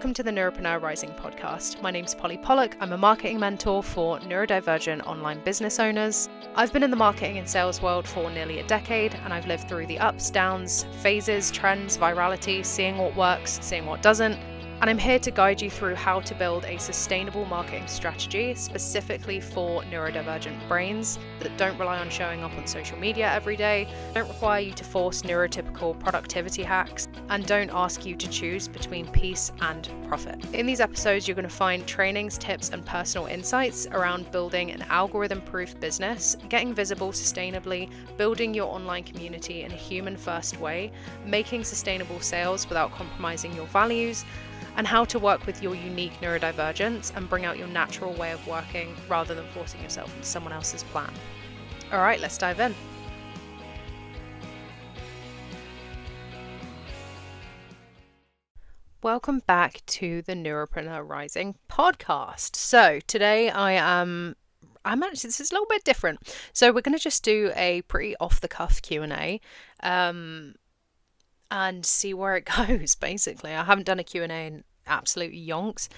Welcome to the Neuropreneur Rising podcast. My name's Polly Pollock. I'm a marketing mentor for neurodivergent online business owners. I've been in the marketing and sales world for nearly a decade, and I've lived through the ups, downs, phases, trends, virality, seeing what works, seeing what doesn't. And I'm here to guide you through how to build a sustainable marketing strategy specifically for neurodivergent brains that don't rely on showing up on social media every day, don't require you to force neurotypical productivity hacks, and don't ask you to choose between peace and profit. In these episodes, you're going to find trainings, tips, and personal insights around building an algorithm-proof business, getting visible sustainably, building your online community in a human-first way, making sustainable sales without compromising your values, and how to work with your unique neurodivergence and bring out your natural way of working rather than forcing yourself into someone else's plan. All right, let's dive in. Welcome back to the Neuropreneur Rising podcast. So today I'm actually, this is a little bit different. So we're going to just do a pretty off-the-cuff Q&A and see where it goes, basically. I haven't done a Q&A in absolute yonks.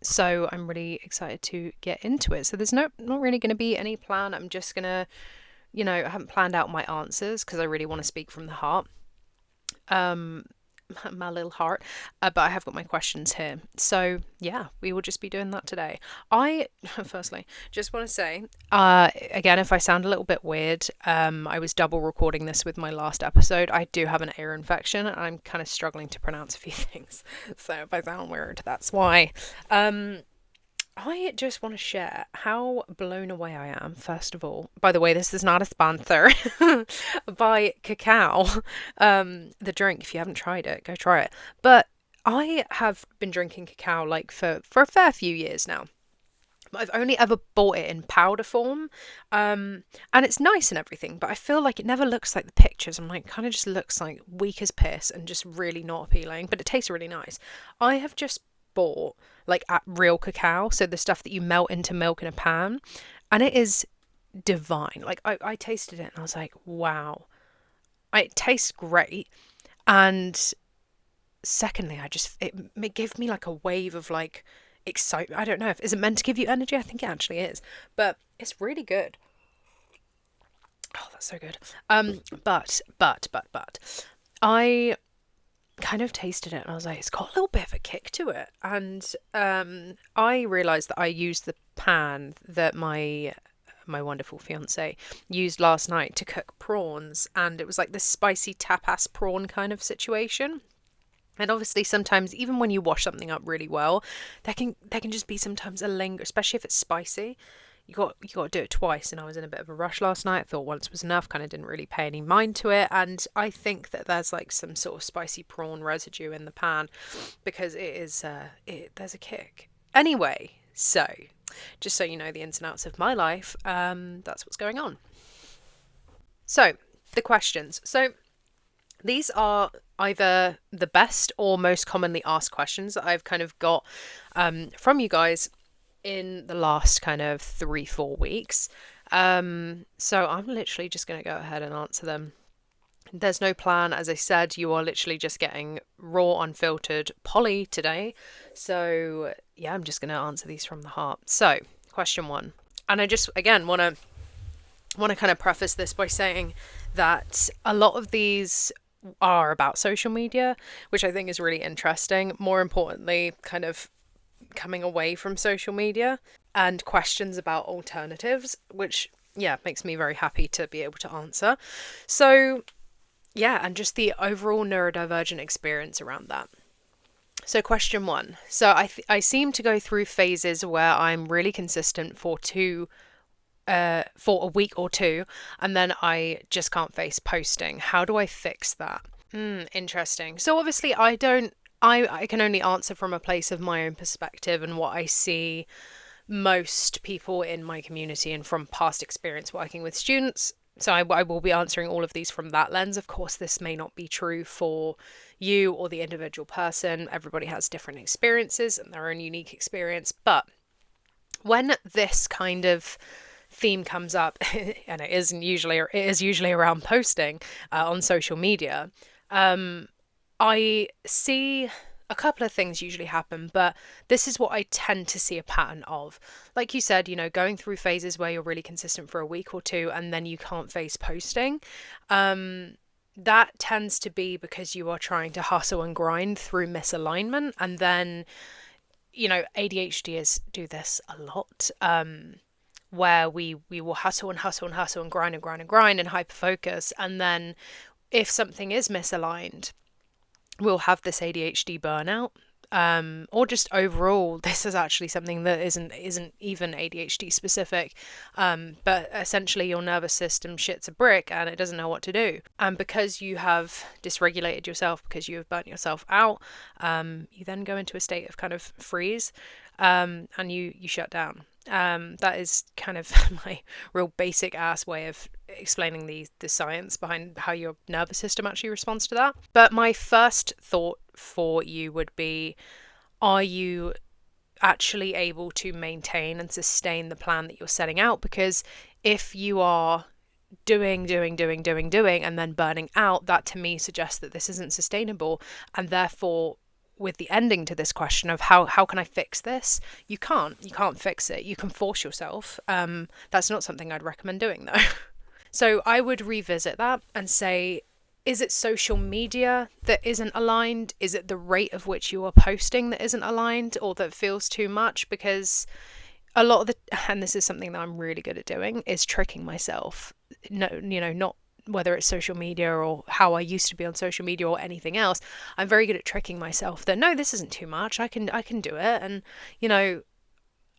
So I'm really excited to get into it. So there's not really going to be any plan. I'm just going to, I haven't planned out my answers because I really want to speak from the heart. My little heart, but I have got my questions here. So yeah, we will just be doing that today. I firstly just want to say, again, if I sound a little bit weird, I was double recording this with my last episode. I do have an ear infection and I'm kind of struggling to pronounce a few things. So if I sound weird, that's why. I just want to share how blown away I am, first of all. By the way, this is not a sponsor, by cacao, the drink. If you haven't tried it, go try it. But I have been drinking cacao for a fair few years now. I've only ever bought it in powder form, and it's nice and everything, but I feel like it never looks like the pictures. I'm like, kind of just looks like weak as piss and just really not appealing, but it tastes really nice. I have just bought at real cacao, so the stuff that you melt into milk in a pan, and it is divine. I tasted it and I was like, wow, it tastes great. And secondly, it gave me a wave of excitement. I don't know, is it meant to give you energy? I think it actually is, but it's really good. Oh, that's so good. But I kind of tasted it and I was like, it's got a little bit of a kick to it. And I realized that I used the pan that my wonderful fiance used last night to cook prawns, and it was like this spicy tapas prawn kind of situation. And obviously sometimes, even when you wash something up really well, there can just be sometimes a linger, especially if it's spicy. You got to do it twice, and I was in a bit of a rush last night. I thought once was enough, kind of didn't really pay any mind to it, and I think that there's some sort of spicy prawn residue in the pan because it is there's a kick. Anyway, so just so you know the ins and outs of my life, that's what's going on. So the questions. So these are either the best or most commonly asked questions that I've kind of got from you guys in the last kind of 3-4 weeks. So I'm literally just going to go ahead and answer them. There's no plan. As I said, you are literally just getting raw, unfiltered Polly today. So yeah, I'm just going to answer these from the heart. So question 1. And I just, again, want to kind of preface this by saying that a lot of these are about social media, which I think is really interesting. More importantly, kind of coming away from social media, and questions about alternatives, which makes me very happy to be able to answer. So and just the overall neurodivergent experience around that. So question 1. So I seem to go through phases where I'm really consistent for a week or two, and then I just can't face posting. How do I fix that? Interesting. So obviously I can only answer from a place of my own perspective and what I see most people in my community and from past experience working with students. So I will be answering all of these from that lens. Of course, this may not be true for you or the individual person. Everybody has different experiences and their own unique experience. But when this kind of theme comes up, and it is usually around posting on social media, I see a couple of things usually happen, but this is what I tend to see a pattern of. Like you said, going through phases where you're really consistent for a week or two and then you can't face posting. That tends to be because you are trying to hustle and grind through misalignment. And then, ADHDers do this a lot, where we will hustle and hustle and hustle and grind and grind and grind and hyper focus. And then if something is misaligned, we'll have this ADHD burnout. Or just overall, this is actually something that isn't even ADHD specific, but essentially your nervous system shits a brick and it doesn't know what to do. And because you have dysregulated yourself, because you have burnt yourself out, you then go into a state of kind of freeze, and you shut down. That is kind of my real basic ass way of explaining the science behind how your nervous system actually responds to that. But my first thought for you would be, are you actually able to maintain and sustain the plan that you're setting out? Because if you are doing and then burning out, that to me suggests that this isn't sustainable. And therefore, with the ending to this question of how can I fix this, you can't fix it. You can force yourself. That's not something I'd recommend doing though. So I would revisit that and say, is it social media that isn't aligned? Is it the rate of which you are posting that isn't aligned or that feels too much? Because a lot of and this is something that I'm really good at doing, is tricking myself. No, not whether it's social media or how I used to be on social media or anything else. I'm very good at tricking myself that no, this isn't too much. I can do it. And,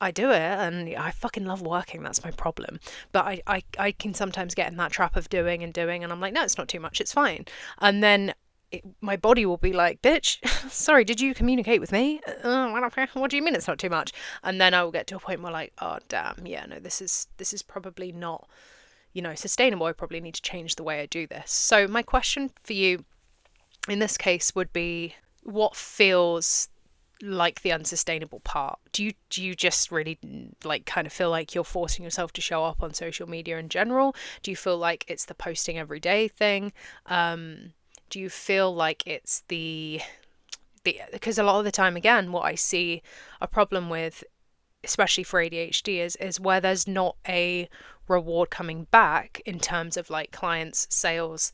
I do it and I fucking love working. That's my problem. But I can sometimes get in that trap of doing and I'm like, no, it's not too much. It's fine. And then my body will be like, bitch, sorry, did you communicate with me? What do you mean it's not too much? And then I will get to a point where like, oh, damn. Yeah, no, this is probably not, sustainable. I probably need to change the way I do this. So my question for you in this case would be, what feels like the unsustainable part? Do you just really like kind of feel like you're forcing yourself to show up on social media in general? Do you feel like it's the posting every day thing? Do you feel like it's the because a lot of the time, again, what I see a problem with, especially for ADHD, is where there's not a reward coming back in terms of like clients, sales,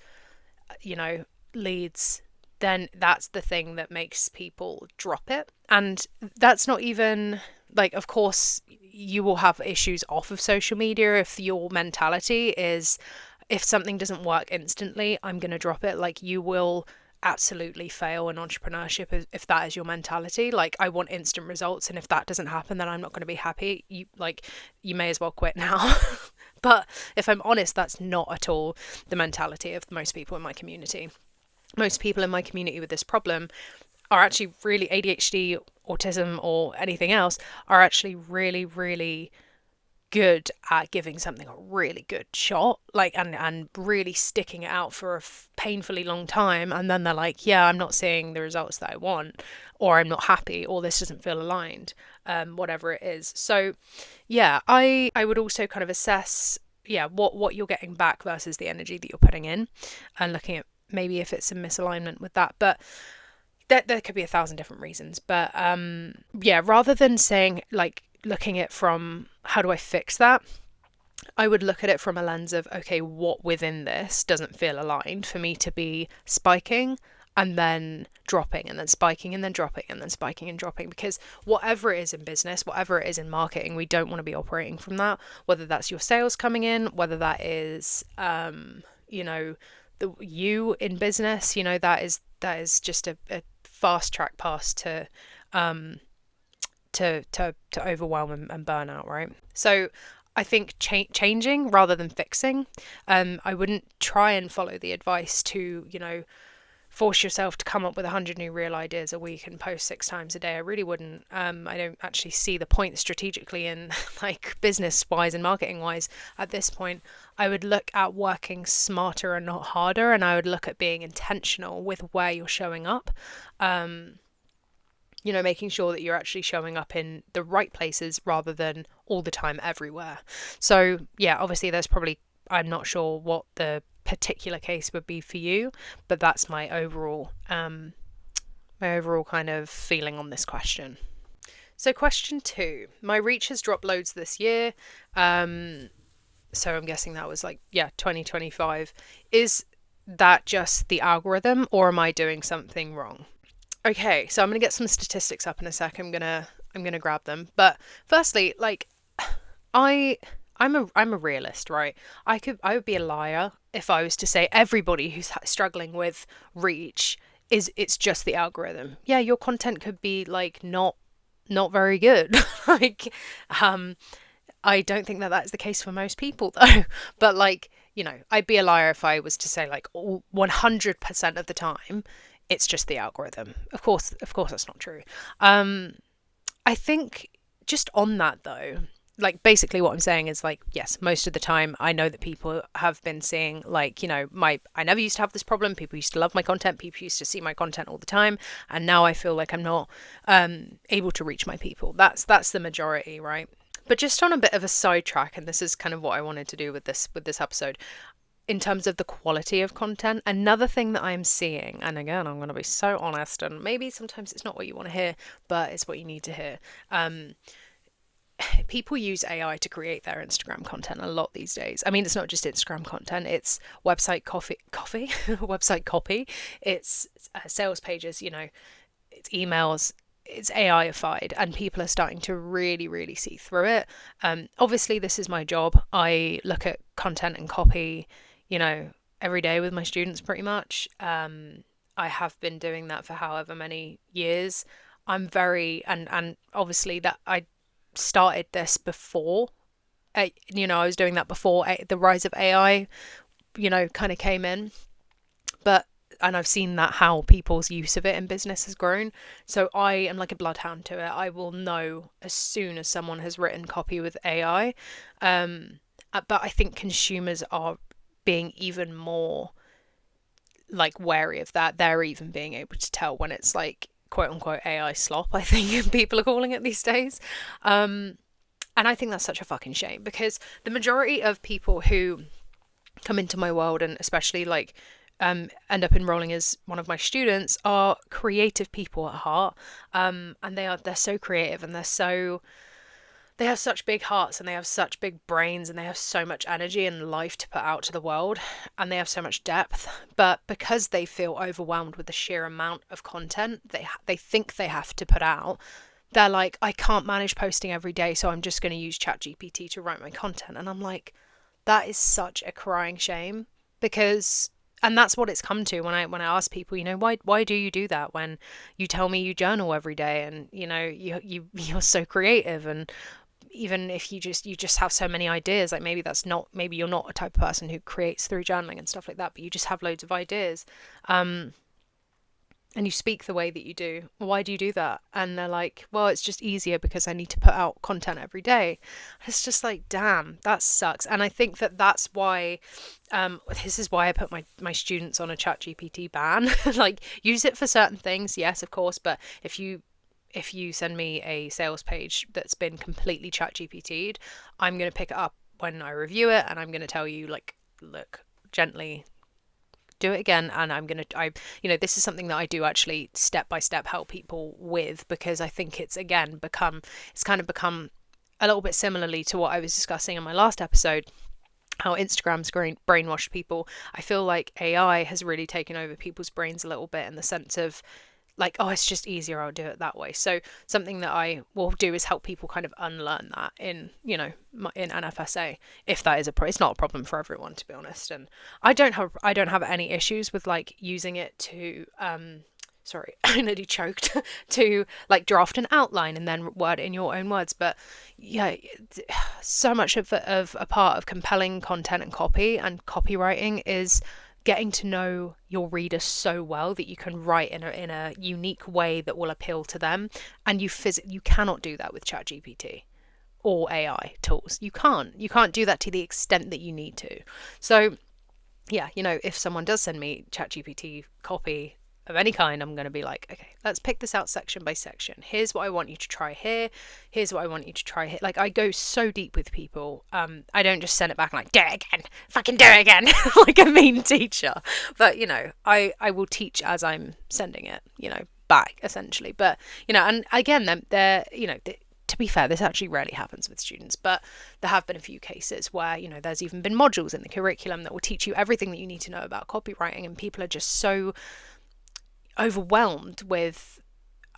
leads, then that's the thing that makes people drop it. And that's not even like, of course, you will have issues off of social media if your mentality is, if something doesn't work instantly, I'm going to drop it. Like, you will absolutely fail in entrepreneurship if that is your mentality. Like, I want instant results, and if that doesn't happen, then I'm not going to be happy. You may as well quit now. But if I'm honest, that's not at all the mentality of most people in my community. Most people in my community with this problem are actually really ADHD, autism, or anything else, are actually really, really good at giving something a really good shot, like, and really sticking it out for a painfully long time. And then they're like, yeah, I'm not seeing the results that I want, or I'm not happy, or this doesn't feel aligned, whatever it is. So yeah, I would also kind of assess, what you're getting back versus the energy that you're putting in, and looking at maybe if it's some misalignment with that. But there could be 1,000 different reasons. But rather than saying, like, looking at from how do I fix that, I would look at it from a lens of, okay, what within this doesn't feel aligned for me to be spiking and then dropping and then spiking and then dropping and then spiking and dropping. Because whatever it is in business, whatever it is in marketing, we don't want to be operating from that, whether that's your sales coming in, whether that is you in business, that is just a fast track pass to overwhelm and burnout, right? So I think changing rather than fixing. I wouldn't try and follow the advice to force yourself to come up with 100 new real ideas a week and post 6 times a day. I really wouldn't. I don't actually see the point strategically and like business wise and marketing wise at this point. I would look at working smarter and not harder, and I would look at being intentional with where you're showing up. Making sure that you're actually showing up in the right places rather than all the time everywhere. So yeah, obviously there's probably, I'm not sure what the particular case would be for you, but that's my overall my overall kind of feeling on this question. So question 2, my reach has dropped loads this year. So I'm guessing that was 2025. Is that just the algorithm, or am I doing something wrong? Okay, so I'm gonna get some statistics up in a sec. I'm gonna grab them. But firstly, I I'm a realist, right? I would be a liar if I was to say everybody who's struggling with reach it's just the algorithm. Yeah, your content could be not very good. like I don't think that that's the case for most people though. But I'd be a liar if I was to say 100% of the time it's just the algorithm. Of course that's not true. I think just on that though, basically what I'm saying is yes, most of the time I know that people have been seeing I never used to have this problem. People used to love my content. People used to see my content all the time. And now I feel like I'm not able to reach my people. That's the majority, right? But just on a bit of a sidetrack, and this is kind of what I wanted to do with this episode, in terms of the quality of content, another thing that I'm seeing, and again, I'm going to be so honest, and maybe sometimes it's not what you want to hear, but it's what you need to hear. People use AI to create their Instagram content a lot these days. I mean, it's not just Instagram content, it's website website copy, it's sales pages, it's emails, it's AI-ified, and people are starting to really, really see through it. Obviously, this is my job. I look at content and copy, every day with my students pretty much. I have been doing that for however many years. I'm very, and obviously that I started this before, I was doing that before the rise of AI, kind of came in. And I've seen that how people's use of it in business has grown. So I am like a bloodhound to it. I will know as soon as someone has written copy with AI. But I think consumers are being even more wary of that. They're even being able to tell when it's quote unquote AI slop, I think people are calling it these days. And I think that's such a fucking shame, because the majority of people who come into my world, and especially end up enrolling as one of my students, are creative people at heart. And they're so creative, and they have such big hearts, and they have such big brains, and they have so much energy and life to put out to the world, and they have so much depth. But because they feel overwhelmed with the sheer amount of content they think they have to put out, they're like, I can't manage posting every day, so I'm just going to use ChatGPT to write my content. And I'm like, that is such a crying shame, because and that's what it's come to when I ask people, why do you do that, when you tell me you journal every day, and you're so creative, and even if you just have so many ideas, maybe you're not a type of person who creates through journaling and stuff like that, but you just have loads of ideas, and you speak the way that you do. Why do you do that? And they're like, well, it's just easier because I need to put out content every day. It's just damn, that sucks. And I think that's why, this is why I put my students on a ChatGPT ban. Use it for certain things, yes, of course, but if you send me a sales page that's been completely ChatGPT'd, I'm going to pick it up when I review it, and I'm going to tell you, look, gently do it again. And this is something that I do actually step by step help people with, because I think it's kind of become a little bit similarly to what I was discussing in my last episode, how Instagram's brainwashed people. I feel like AI has really taken over people's brains a little bit, in the sense of oh, it's just easier, I'll do it that way. So something that I will do is help people kind of unlearn that in NFSA, if that is it's not a problem for everyone, to be honest. And I don't have any issues with using it to sorry, I nearly choked, to draft an outline and then word it in your own words. But yeah, so much of a part of compelling content and copy and copywriting is getting to know your reader so well that you can write in a unique way that will appeal to them. And you cannot do that with ChatGPT or AI tools. You can't do that to the extent that you need to. So yeah, if someone does send me ChatGPT copy of any kind, I'm going to be like, okay, let's pick this out section by section. Here's what I want you to try here. Here's what I want you to try here. I go so deep with people. I don't just send it back and do it again. Fucking do it again. Like a mean teacher. But, I will teach as I'm sending it, back essentially. But and again, they're to be fair, this actually rarely happens with students, but there have been a few cases where there's even been modules in the curriculum that will teach you everything that you need to know about copywriting, and people are just so overwhelmed with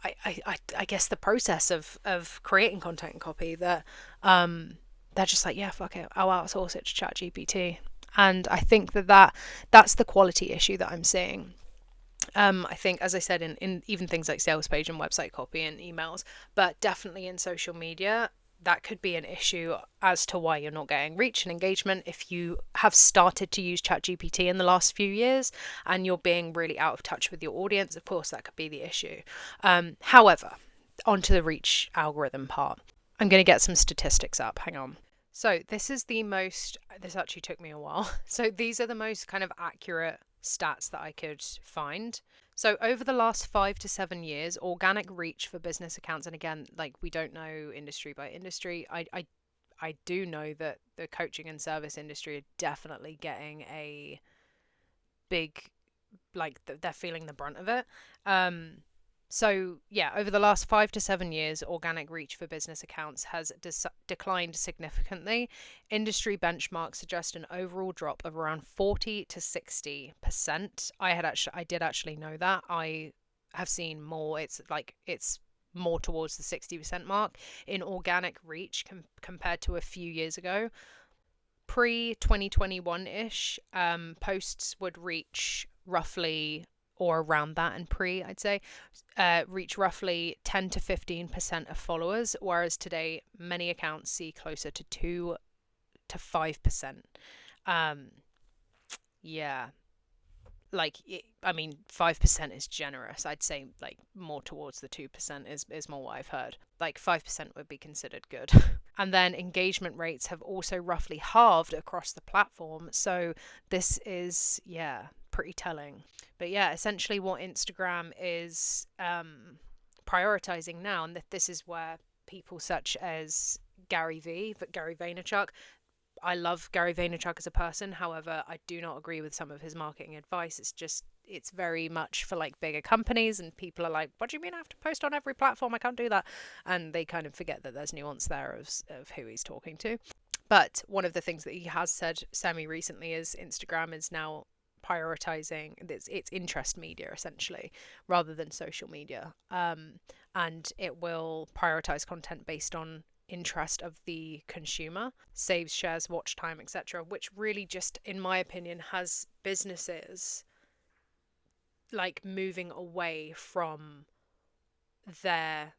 I guess the process of creating content and copy that they're just like, yeah, fuck it, I'll outsource it to ChatGPT. And I think that's the quality issue that I'm seeing. I think, as I said, in even things like sales page and website copy and emails, but definitely in social media, that could be an issue as to why you're not getting reach and engagement. If you have started to use ChatGPT in the last few years and you're being really out of touch with your audience, of course, that could be the issue. However, onto the reach algorithm part. I'm going to get some statistics up. Hang on. So this actually took me a while. So these are the most kind of accurate stats that I could find. So over the last 5 to 7 years, organic reach for business accounts, and again, like, we don't know industry by industry. I do know that the coaching and service industry are definitely getting a big, like, they're feeling the brunt of it. So yeah, over the last 5 to 7 years, organic reach for business accounts has declined significantly. Industry benchmarks suggest an overall drop of around 40 to 60%. I did actually know that. I have seen more. It's more towards the 60% mark in organic reach compared to a few years ago. Pre-2021-ish, posts would reach roughly, or around that, and I'd say, reach roughly 10 to 15% of followers, whereas today many accounts see closer to 2 to 5%. Yeah, like, I mean, 5% is generous. I'd say like more towards the 2% is more what I've heard. Like 5% would be considered good. And then engagement rates have also roughly halved across the platform. So this is, yeah, pretty telling. But yeah, essentially what Instagram is prioritizing now, and this is where people such as Gary Vaynerchuk, I love Gary Vaynerchuk as a person. However, I do not agree with some of his marketing advice. It's very much for like bigger companies, and people are like, what do you mean I have to post on every platform? I can't do that. And they kind of forget that there's nuance there of who he's talking to. But one of the things that he has said semi-recently is Instagram is now prioritizing its interest media, essentially, rather than social media. And it will prioritize content based on interest of the consumer, saves, shares, watch time, etc., which really just, in my opinion, has businesses like moving away from their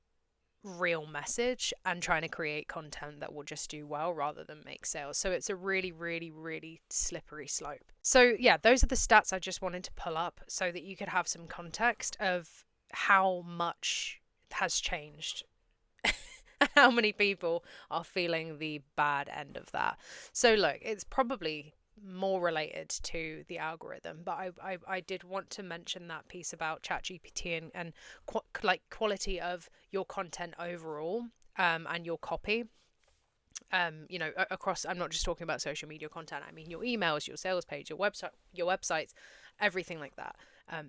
real message and trying to create content that will just do well rather than make sales. So it's a really, really, really slippery slope. So yeah, those are the stats I just wanted to pull up so that you could have some context of how much has changed. How many people are feeling the bad end of that. So look, it's probably more related to the algorithm, but I did want to mention that piece about ChatGPT and quality of your content overall, and your copy. Across, I'm not just talking about social media content, I mean your emails, your sales page, your websites, everything like that.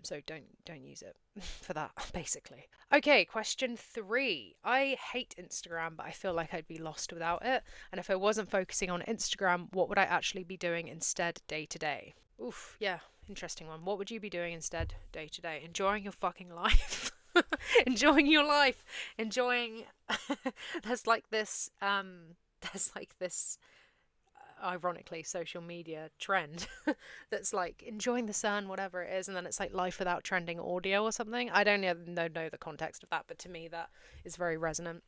So don't use it for that, basically. Okay, question 3. I hate Instagram, but I feel like I'd be lost without it. And if I wasn't focusing on Instagram, what would I actually be doing instead day to day? Oof, yeah, interesting one. What would you be doing instead day to day? Enjoying your fucking life. Enjoying your life. Enjoying there's like this ironically social media trend that's like enjoying the sun, whatever it is, and then it's like life without trending audio or something. I don't know the context of that, but to me that is very resonant,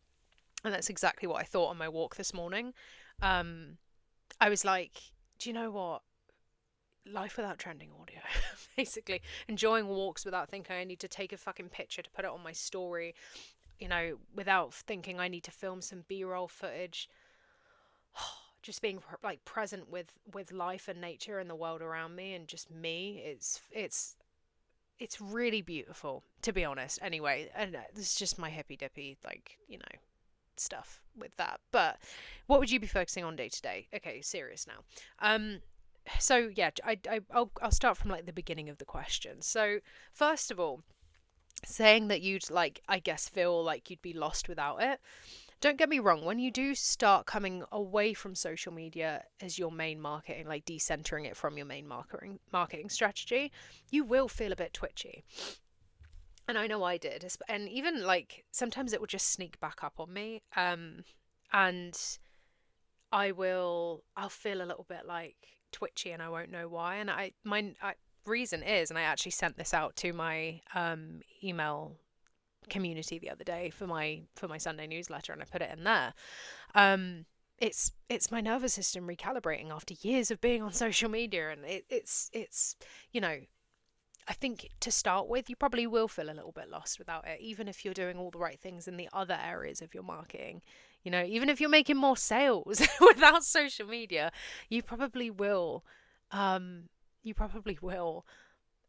and that's exactly what I thought on my walk this morning. I was like, do you know what, life without trending audio. Basically enjoying walks without thinking I need to take a fucking picture to put it on my story, without thinking I need to film some B-roll footage. Just being like present with life and nature and the world around me and just me. It's really beautiful, to be honest. Anyway, and this is just my hippy dippy stuff with that. But what would you be focusing on day to day? Okay, serious now. So yeah, I'll start from like the beginning of the question. So first of all, saying that you'd like, I guess, feel like you'd be lost without it. Don't get me wrong, when you do start coming away from social media as your main marketing, like decentering it from your main marketing strategy, you will feel a bit twitchy. And I know I did. And even like sometimes it will just sneak back up on me. And I'll feel a little bit like twitchy and I won't know why. And my reason is, and I actually sent this out to my email community the other day for my Sunday newsletter, and I put it in there. It's my nervous system recalibrating after years of being on social media, and it's you know, I think to start with, you probably will feel a little bit lost without it, even if you're doing all the right things in the other areas of your marketing. You know, even if you're making more sales without social media, you probably will. You probably will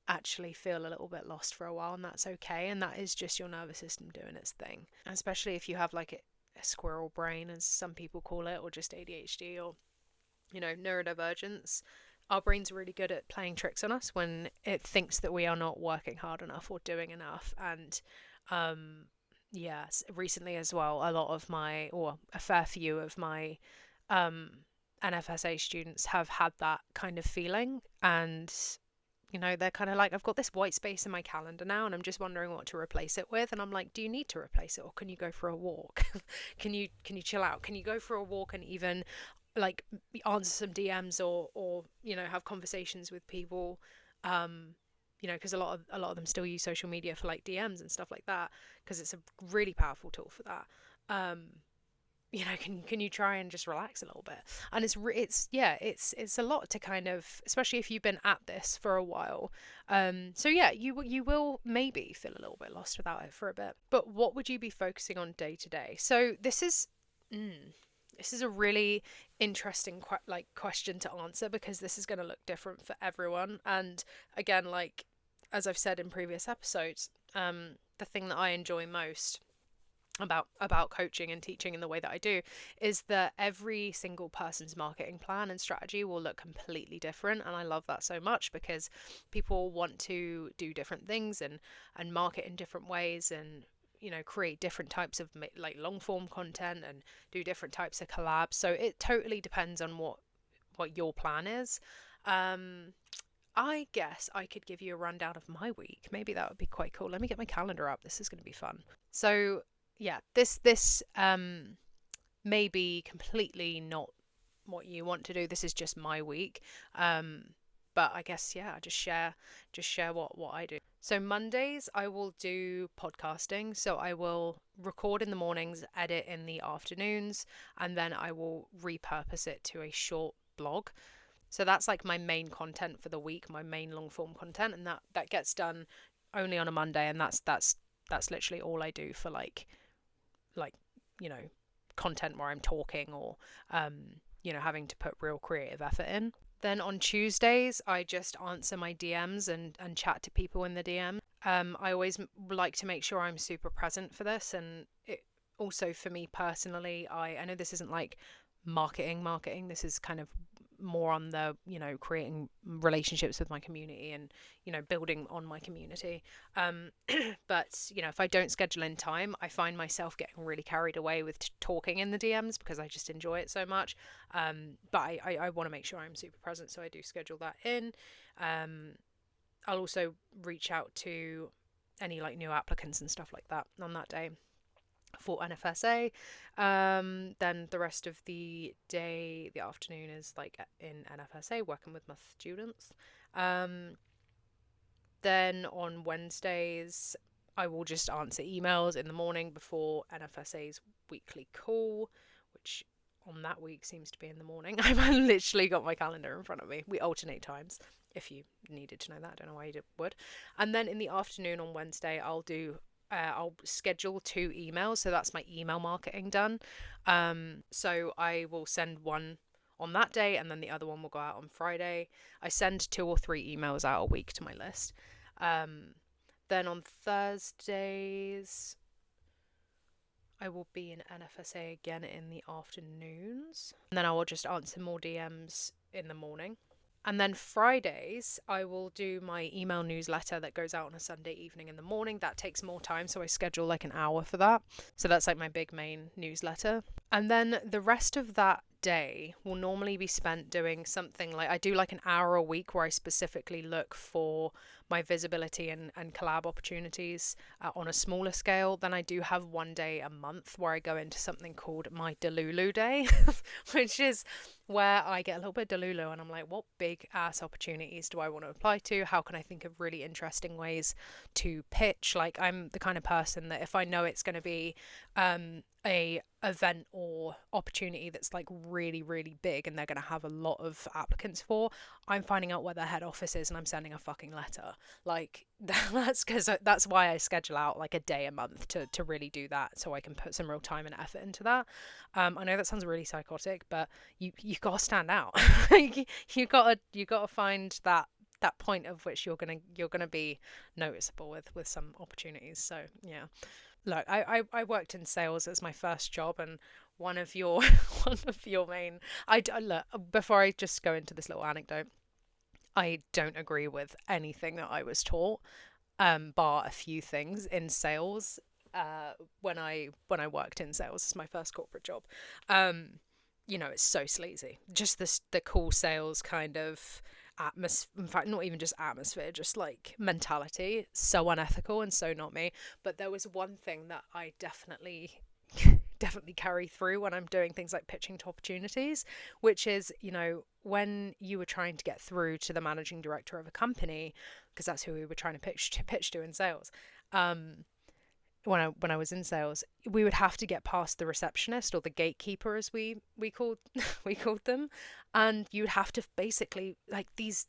actually feel a little bit lost for a while, and that's okay. And that is just your nervous system doing its thing. Especially if you have like a squirrel brain, as some people call it, or just ADHD, or neurodivergence. Our brain's really good at playing tricks on us when it thinks that we are not working hard enough or doing enough. And recently as well, a fair few of my NFSA students have had that kind of feeling, and they're kind of like, I've got this white space in my calendar now and I'm just wondering what to replace it with. And I'm like, do you need to replace it, or can you go for a walk? Can you chill out? Can you go for a walk and even like answer some DMs, or have conversations with people, because a lot of them still use social media for like DMs and stuff like that, because it's a really powerful tool for that. Can you try and just relax a little bit? And it's a lot to kind of, especially if you've been at this for a while. You will maybe feel a little bit lost without it for a bit. But what would you be focusing on day to day? So this is a really interesting question to answer, because this is going to look different for everyone. And again, like as I've said in previous episodes, the thing that I enjoy most about coaching and teaching in the way that I do is that every single person's marketing plan and strategy will look completely different. And I love that so much, because people want to do different things and market in different ways, and create different types of like long form content and do different types of collabs. So it totally depends on what your plan is. I guess I could give you a rundown of my week. Maybe that would be quite cool. Let me get my calendar up. This is going to be fun. So yeah, this may be completely not what you want to do. This is just my week. But I guess, I just share what I do. So Mondays I will do podcasting. So I will record in the mornings, edit in the afternoons, and then I will repurpose it to a short blog. So that's like my main content for the week, my main long form content, and that gets done only on a Monday, and that's literally all I do for like content where I'm talking or having to put real creative effort in. Then on Tuesdays, I just answer my DMs and chat to people in the DM. I always like to make sure I'm super present for this. And it also, for me personally, I know this isn't like marketing. This is kind of more on the, creating relationships with my community and, building on my community. But, if I don't schedule in time, I find myself getting really carried away with talking in the DMs because I just enjoy it so much. But I want to make sure I'm super present. So I do schedule that in. I'll also reach out to any like new applicants and stuff like that on that day for NFSA. Then the rest of the day, the afternoon, is like in NFSA working with my students. Then on Wednesdays, I will just answer emails in the morning before NFSA's weekly call, which on that week seems to be in the morning. I've literally got my calendar in front of me. We alternate times, if you needed to know that. I don't know why you would. And then in the afternoon on Wednesday, I'll schedule 2 emails. So that's my email marketing done. So I will send one on that day, and then the other one will go out on Friday. I send 2 or 3 emails out a week to my list. Then on Thursdays, I will be in NFSA again in the afternoons. And then I will just answer more DMs in the morning. And then Fridays, I will do my email newsletter that goes out on a Sunday evening in the morning. That takes more time, so I schedule like an hour for that. So that's like my big main newsletter. And then the rest of that day will normally be spent doing something like, I do like an hour a week where I specifically look for my visibility and collab opportunities on a smaller scale. Then I do have one day a month where I go into something called my Delulu day, which is where I get a little bit Delulu and I'm like, what big ass opportunities do I want to apply to? How can I think of really interesting ways to pitch? Like, I'm the kind of person that if I know it's going to be a event or opportunity that's like really, really big and they're going to have a lot of applicants for, I'm finding out where their head office is and I'm sending a fucking letter. Like, that's why I schedule out like a day a month to really do that, so I can put some real time and effort into that. I know that sounds really psychotic, but you gotta stand out. you gotta find that point of which you're gonna be noticeable with some opportunities. So yeah. Look, I worked in sales as my first job, and one of your main, look, before I just go into this little anecdote, I don't agree with anything that I was taught, bar a few things in sales. When I worked in sales as my first corporate job, it's so sleazy. Just the cool sales kind of atmosphere, in fact not even just atmosphere, just like mentality, so unethical and so not me. But there was one thing that I definitely carry through when I'm doing things like pitching to opportunities, which is, when you were trying to get through to the managing director of a company, because that's who we were trying to pitch to in sales, when I was in sales, we would have to get past the receptionist, or the gatekeeper as we called them, and you would have to basically, like, these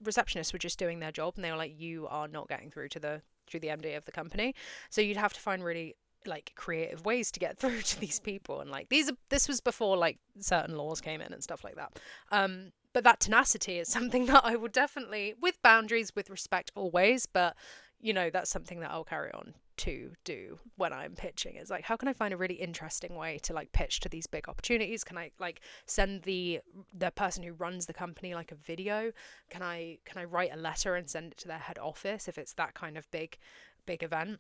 receptionists were just doing their job and they were like, you are not getting through to the MD of the company. So you'd have to find really like creative ways to get through to these people, and like this was before like certain laws came in and stuff like that. But that tenacity is something that I will definitely, with boundaries, with respect always, but that's something that I'll carry on to do when I'm pitching. Is like, how can I find a really interesting way to like pitch to these big opportunities? Can I like send the person who runs the company like a video? Can I write a letter and send it to their head office if it's that kind of big event?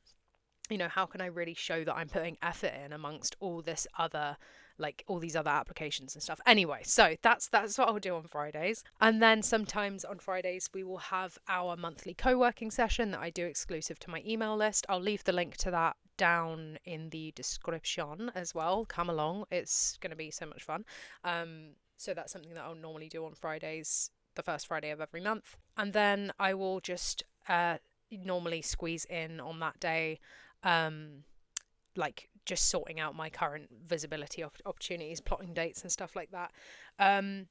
How can I really show that I'm putting effort in amongst all this other, like all these other applications and stuff? Anyway, so that's what I'll do on Fridays. And then sometimes on Fridays we will have our monthly co-working session that I do exclusive to my email list. I'll leave the link to that down in the description as well. Come along, it's going to be so much fun. So that's something that I'll normally do on Fridays, the first Friday of every month. And then I will just normally squeeze in on that day like just sorting out my current visibility opportunities, plotting dates and stuff like that.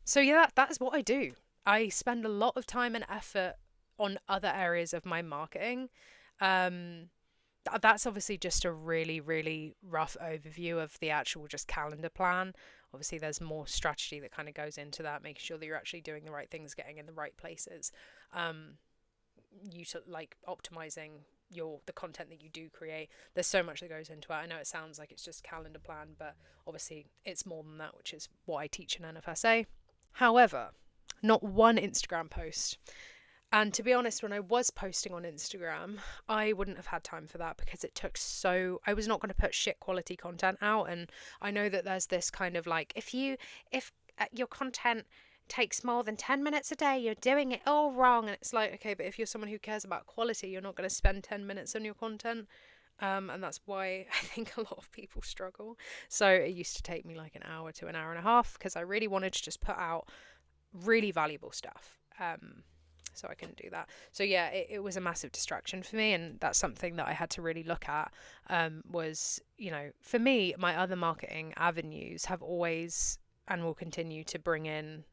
So yeah, that is what I do. I spend a lot of time and effort on other areas of my marketing. That's obviously just a really, really rough overview of the actual just calendar plan. Obviously there's more strategy that kind of goes into that, making sure that you're actually doing the right things, getting in the right places, like optimizing the content that you do create. There's so much that goes into it. I know it sounds like it's just calendar plan, but obviously it's more than that, which is what I teach in NFSA. However, not one Instagram post. And to be honest, when I was posting on Instagram, I wouldn't have had time for that because it took I was not going to put shit quality content out. And I know that there's this kind of like, if your content takes more than 10 minutes a day, you're doing it all wrong. And it's like, okay, but if you're someone who cares about quality, you're not going to spend 10 minutes on your content. And that's why I think a lot of people struggle. So it used to take me like an hour to an hour and a half because I really wanted to just put out really valuable stuff. So I couldn't do that. So yeah, it was a massive distraction for me, and that's something that I had to really look at. Was, for me, my other marketing avenues have always and will continue to bring in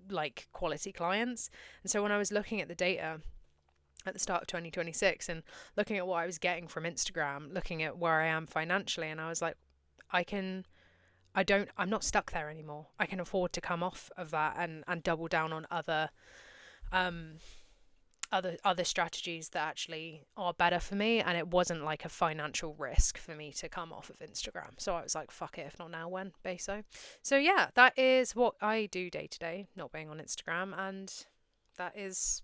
like quality clients. And so when I was looking at the data at the start of 2026 and looking at what I was getting from Instagram, looking at where I am financially, and I was like, I'm not stuck there anymore. I can afford to come off of that and double down on other other strategies that actually are better for me, and it wasn't like a financial risk for me to come off of Instagram. So I was like, fuck it, if not now, when? Beso. So yeah, that is what I do day to day, not being on Instagram. And that is,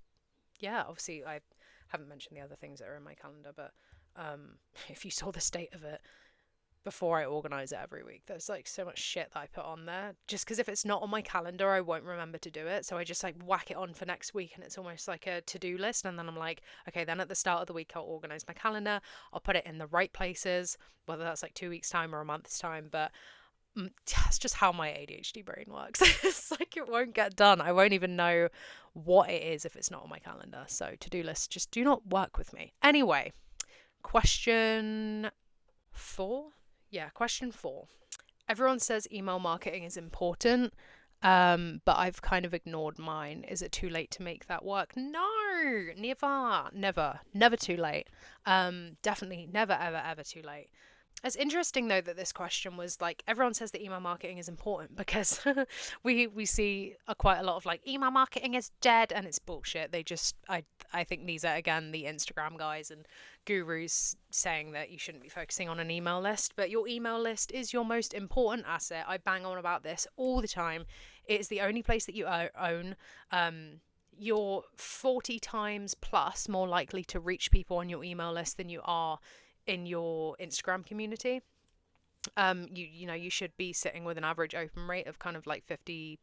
yeah, obviously I haven't mentioned the other things that are in my calendar, but if you saw the state of it before I organise it every week, there's like so much shit that I put on there, just because if it's not on my calendar I won't remember to do it, so I just like whack it on for next week, and it's almost like a to-do list. And then I'm like, okay, then at the start of the week I'll organise my calendar, I'll put it in the right places, whether that's like 2 weeks time or a month's time. But that's just how my ADHD brain works. It's like it won't get done. I won't even know what it is if it's not on my calendar. So to-do lists just do not work with me. Anyway, question 4. Yeah, question 4. Everyone says email marketing is important, but I've kind of ignored mine. Is it too late to make that work? No, never too late. Definitely never, ever too late. It's interesting though that this question was like, everyone says that email marketing is important, because we see quite a lot of like, email marketing is dead, and it's bullshit. They just I think these are again the Instagram guys and gurus saying that you shouldn't be focusing on an email list, but your email list is your most important asset. I bang on about this all the time. It's the only place that you own. You're 40 times plus more likely to reach people on your email list than you are in your Instagram community. You should be sitting with an average open rate of kind of like 50+%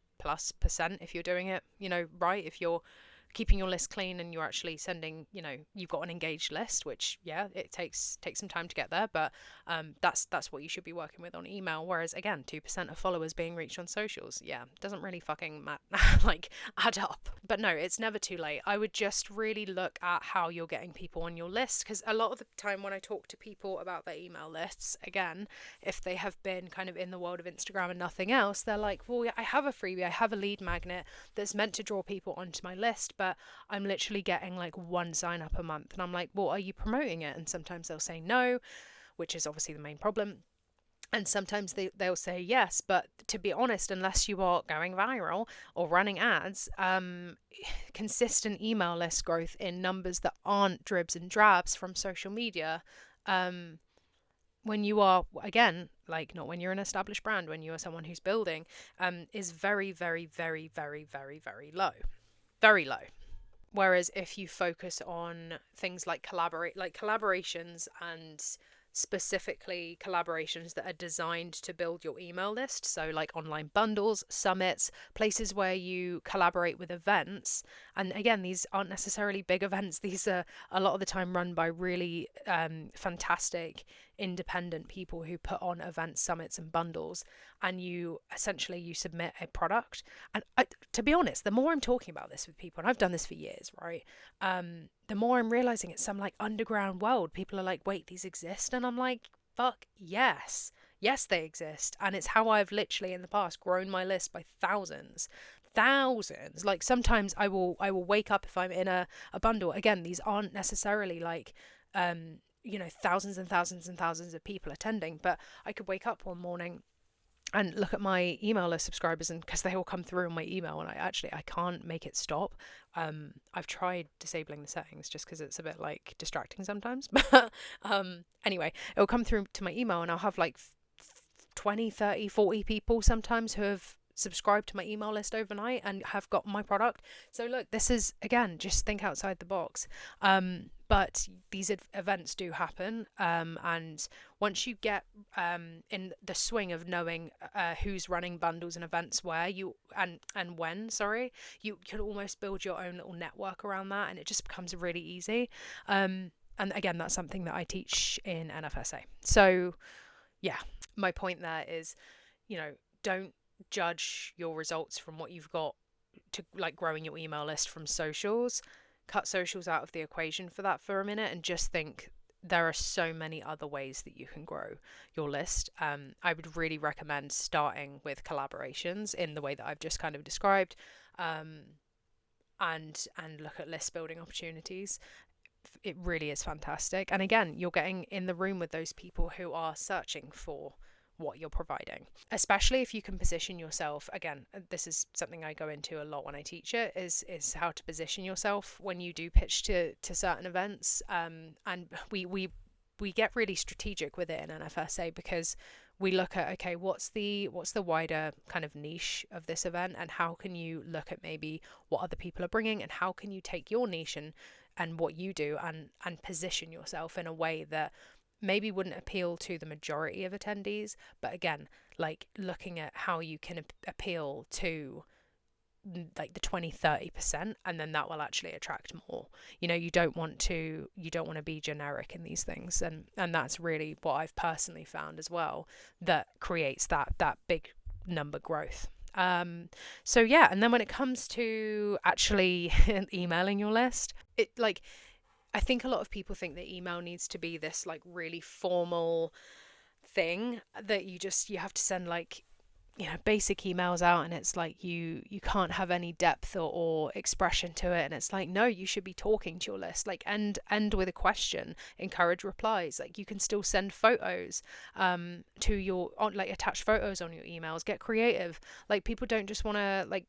if you're doing it, right. If you're keeping your list clean and you're actually sending, you've got an engaged list, which it takes some time to get there, but that's what you should be working with on email. Whereas again, 2% of followers being reached on socials, doesn't really fucking like add up. But no, it's never too late. I would just really look at how you're getting people on your list, because a lot of the time when I talk to people about their email lists, again, if they have been kind of in the world of Instagram and nothing else, they're like, well, yeah, I have a freebie, I have a lead magnet that's meant to draw people onto my list, but I'm literally getting like 1 sign up a month. And I'm like, well, are you promoting it? And sometimes they'll say no, which is obviously the main problem. And sometimes they'll say yes, but to be honest, unless you are going viral or running ads, consistent email list growth in numbers that aren't dribs and drabs from social media, when you are, again, like not when you're an established brand, when you are someone who's building, is very, very, very, very, very, very low. Very low. Whereas if you focus on things like collaborations, and specifically collaborations that are designed to build your email list, so like online bundles, summits, places where you collaborate with events. And again, these aren't necessarily big events. These are a lot of the time run by really fantastic independent people who put on events, summits and bundles, and you submit a product. And to be honest, the more I'm talking about this with people, and I've done this for years, right, the more I'm realizing it's some like underground world. People are like, wait, these exist? And I'm like, fuck yes, they exist. And it's how I've literally in the past grown my list by thousands. Like sometimes I will wake up, if I'm in a bundle, again, these aren't necessarily like thousands and thousands and thousands of people attending, but I could wake up one morning and look at my email list subscribers, and because they all come through on my email, and I can't make it stop. I've tried disabling the settings just because it's a bit like distracting sometimes, but anyway, it'll come through to my email, and I'll have like 20, 30, 40 people sometimes who have subscribed to my email list overnight and have got my product. So look, this is, again, just think outside the box. But these events do happen, and once you get in the swing of knowing who's running bundles and events where you and when, you can almost build your own little network around that, and it just becomes really easy. And again, that's something that I teach in NFSA. So yeah, my point there is, don't judge your results from what you've got to like growing your email list from socials. Cut socials out of the equation for that for a minute, and just think there are so many other ways that you can grow your list. I would really recommend starting with collaborations in the way that I've just kind of described, and look at list building opportunities. It really is fantastic. And again, you're getting in the room with those people who are searching for what you're providing, especially if you can position yourself. Again, this is something I go into a lot when I teach it, is how to position yourself when you do pitch to certain events. And we get really strategic with it in NFSA, because we look at, okay, what's the wider kind of niche of this event, and how can you look at maybe what other people are bringing, and how can you take your niche and what you do and position yourself in a way that maybe wouldn't appeal to the majority of attendees, but again, like looking at how you can appeal to like the 20-30%, and then that will actually attract more. You don't want to be generic in these things, and that's really what I've personally found as well, that creates that big number growth. So yeah, and then when it comes to actually emailing your list, I think a lot of people think that email needs to be this like really formal thing that you have to send like basic emails out, and it's like you can't have any depth or expression to it, and it's like, no, you should be talking to your list, like end with a question, encourage replies. Like you can still send photos to your like attach photos on your emails, get creative. Like people don't just want to like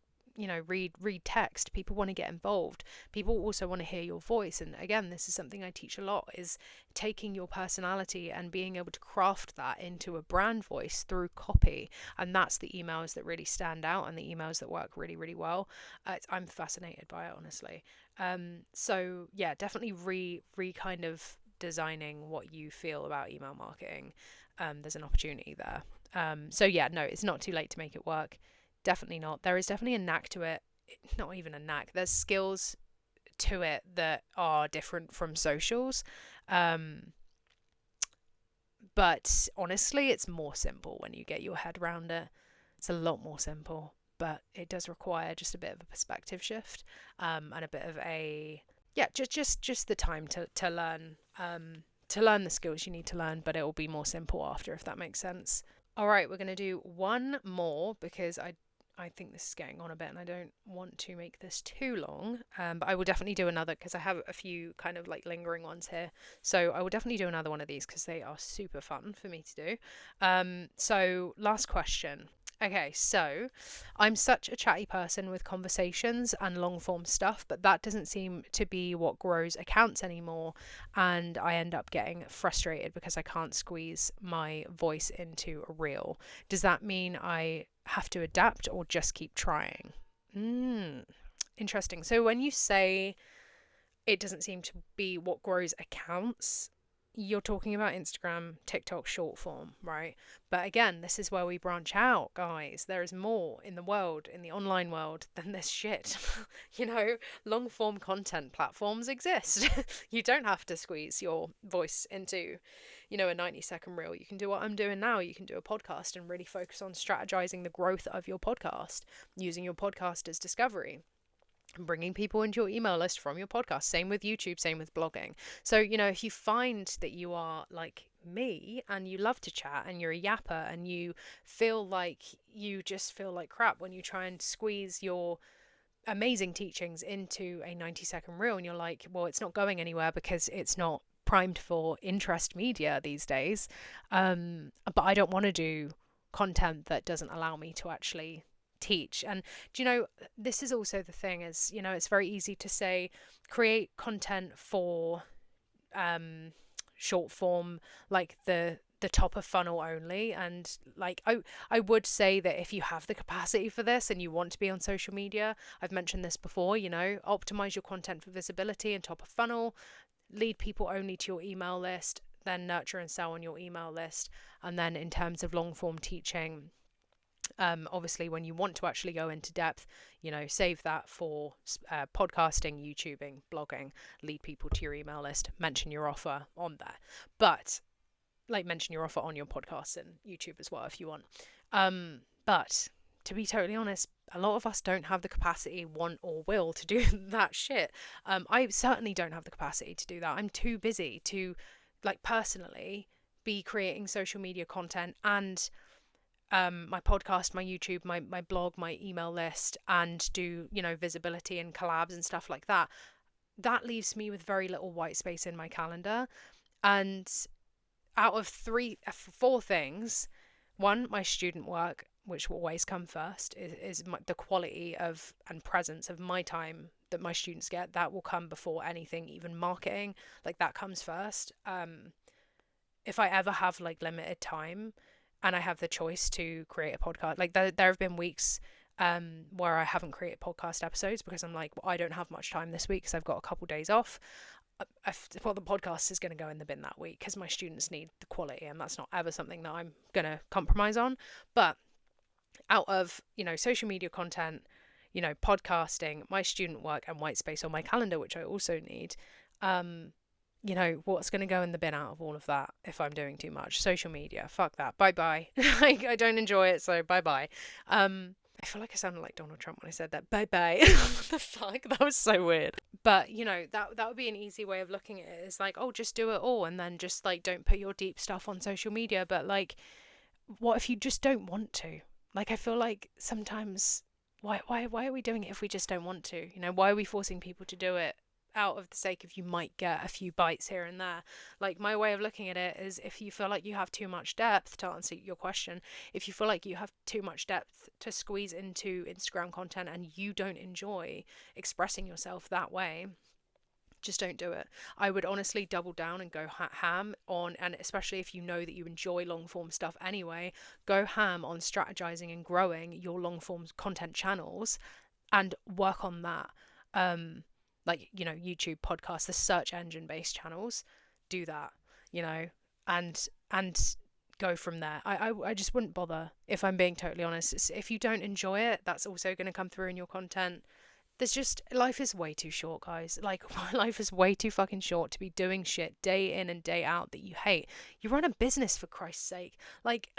read text. People want to get involved. People also want to hear your voice. And again, this is something I teach a lot, is taking your personality and being able to craft that into a brand voice through copy. And that's the emails that really stand out, and the emails that work really, really well. I'm fascinated by it, honestly. So yeah, definitely re kind of designing what you feel about email marketing. There's an opportunity there. So yeah, no, it's not too late to make it work. Definitely not. There is definitely a knack to it. Not even a knack. There's skills to it that are different from socials. But honestly, it's more simple when you get your head around it. It's a lot more simple, but it does require just a bit of a perspective shift, and a bit of a, yeah, just the time to learn the skills you need to learn, but it will be more simple after, if that makes sense. All right, we're going to do one more, because I think this is getting on a bit and I don't want to make this too long, but I will definitely do another, because I have a few kind of like lingering ones here. So I will definitely do another one of these, because they are super fun for me to do. So last question. Okay, so I'm such a chatty person with conversations and long form stuff, but that doesn't seem to be what grows accounts anymore. And I end up getting frustrated because I can't squeeze my voice into a reel. Does that mean I have to adapt or just keep trying? Interesting. So when you say it doesn't seem to be what grows accounts, you're talking about Instagram, TikTok short form, right? But again, this is where we branch out, guys. There is more in the world, in the online world, than this shit. Long form content platforms exist. You don't have to squeeze your voice into, a 90-second reel. You can do what I'm doing now. You can do a podcast and really focus on strategizing the growth of your podcast, using your podcast as discovery, and bringing people into your email list from your podcast. Same with YouTube, same with blogging. So, if you find that you are like me and you love to chat and you're a yapper and you feel like you just feel like crap when you try and squeeze your amazing teachings into a 90-second reel, and you're like, well, it's not going anywhere because it's not primed for interest media these days. But I don't want to do content that doesn't allow me to actually teach. And this is also the thing, is it's very easy to say create content for short form, like the top of funnel only. And like I would say that if you have the capacity for this and you want to be on social media, I've mentioned this before, optimize your content for visibility and top of funnel, lead people only to your email list, then nurture and sell on your email list. And then in terms of long form teaching, obviously when you want to actually go into depth, save that for podcasting, YouTubing, blogging, lead people to your email list, mention your offer on there. But like mention your offer on your podcast and YouTube as well if you want. But to be totally honest, a lot of us don't have the capacity, want or will to do that shit. I certainly don't have the capacity to do that. I'm too busy to like personally be creating social media content and my podcast, my YouTube, my blog, my email list, and do, visibility and collabs and stuff like that. That leaves me with very little white space in my calendar. And out of 4 things, one, my student work, which will always come first, is the quality of and presence of my time that my students get. That will come before anything, even marketing, like that comes first. If I ever have like limited time and I have the choice to create a podcast, like there have been weeks where I haven't created podcast episodes because I'm like, well, I don't have much time this week because I've got a couple days off. Well, the podcast is going to go in the bin that week because my students need the quality, and that's not ever something that I'm going to compromise on. But out of, social media content, podcasting, my student work, and white space on my calendar, which I also need, what's going to go in the bin out of all of that if I'm doing too much? Social media, fuck that, bye bye. Like, I don't enjoy it, so bye bye. I feel like I sounded like Donald Trump when I said that. Bye bye. What the fuck? That was so weird. But, that would be an easy way of looking at it. It's like, oh, just do it all, and then just like don't put your deep stuff on social media. But like, what if you just don't want to? Like, I feel like sometimes why are we doing it if we just don't want to? Why are we forcing people to do it out of the sake of you might get a few bites here and there? Like, my way of looking at it is, if you feel like you have too much depth, to answer your question, if you feel like you have too much depth to squeeze into Instagram content and you don't enjoy expressing yourself that way, just don't do it. I would honestly double down and go ham on, and especially if you know that you enjoy long form stuff anyway, go ham on strategizing and growing your long form content channels and work on that. Like, YouTube, podcasts, the search engine based channels, do that, and go from there. I just wouldn't bother, if I'm being totally honest. If you don't enjoy it, that's also going to come through in your content. Life is way too short, guys. Like, life is way too fucking short to be doing shit day in and day out that you hate. You run a business, for Christ's sake. Like,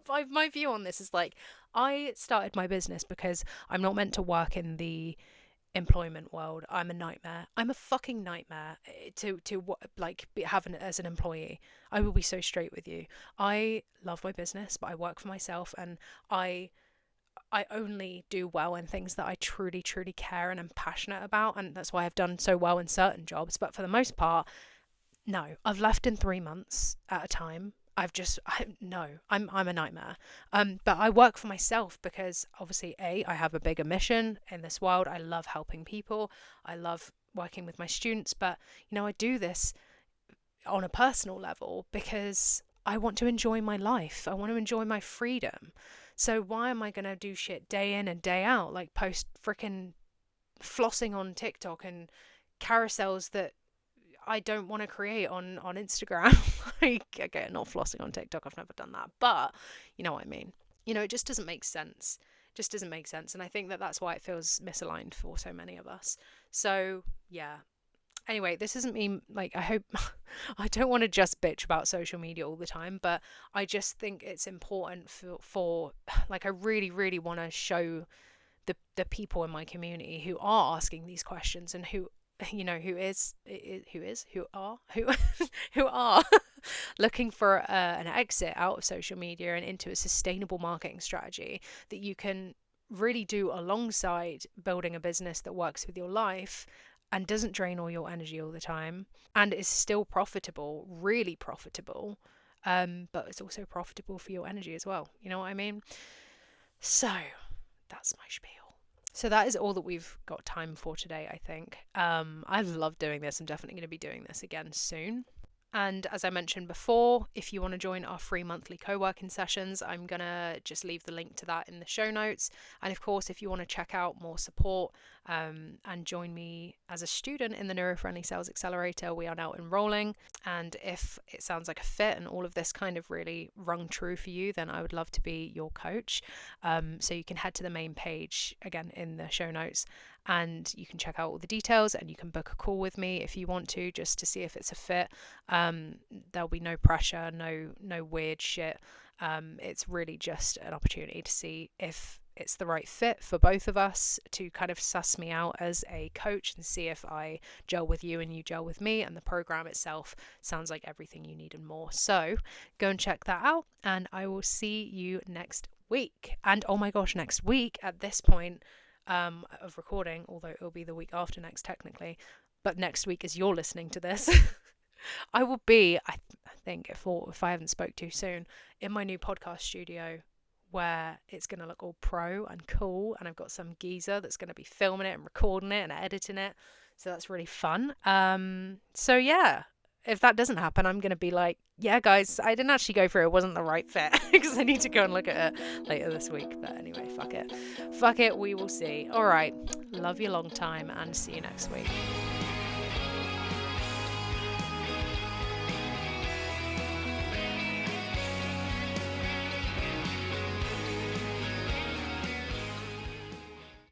my view on this is like, I started my business because I'm not meant to work in the employment world. I'm a nightmare. I'm a fucking nightmare to have as an employee. I will be so straight with you. I love my business, but I work for myself, and I only do well in things that I truly, truly care and am passionate about, and that's why I've done so well in certain jobs. But for the most part, no. I've left in 3 months at a time. I'm a nightmare. But I work for myself because obviously, I have a bigger mission in this world. I love helping people. I love working with my students. But, I do this on a personal level because I want to enjoy my life. I want to enjoy my freedom. So why am I going to do shit day in and day out? Like, post freaking flossing on TikTok and carousels that I don't want to create on Instagram. Like, okay, not flossing on TikTok, I've never done that, but you know what I mean. It just doesn't make sense. And I think that that's why it feels misaligned for so many of us. So yeah. Anyway, this isn't me, like, I hope, I don't want to just bitch about social media all the time, but I just think it's important for like, I really, really want to show the people in my community who are asking these questions, and who are looking for an exit out of social media and into a sustainable marketing strategy that you can really do alongside building a business that works with your life and doesn't drain all your energy all the time, and is still profitable, really profitable, but it's also profitable for your energy as well. You know what I mean? So that's my spiel. So that is all that we've got time for today, I think. I love doing this. I'm definitely going to be doing this again soon. And as I mentioned before, if you want to join our free monthly co-working sessions, I'm going to just leave the link to that in the show notes. And of course, if you want to check out more support and join me as a student in the Neuro-Friendly Sales Accelerator, we are now enrolling. And if it sounds like a fit and all of this kind of really rung true for you, then I would love to be your coach. So you can head to the main page, again, in the show notes, and you can check out all the details, and you can book a call with me if you want to, just to see if it's a fit. There'll be no pressure, no weird shit. It's really just an opportunity to see if it's the right fit for both of us, to kind of suss me out as a coach and see if I gel with you and you gel with me. And the program itself sounds like everything you need and more. So go and check that out, and I will see you next week. And oh my gosh, next week at this point of recording, although it'll be the week after next technically, but next week as you're listening to this, I will be, I think, if I haven't spoke too soon, in my new podcast studio where it's going to look all pro and cool, and I've got some geezer that's going to be filming it and recording it and editing it. So that's really fun. So yeah, if that doesn't happen, I'm going to be like, yeah, guys, I didn't actually go for it. It wasn't the right fit because I need to go and look at it later this week. But anyway, fuck it. Fuck it. We will see. All right. Love you long time and see you next week.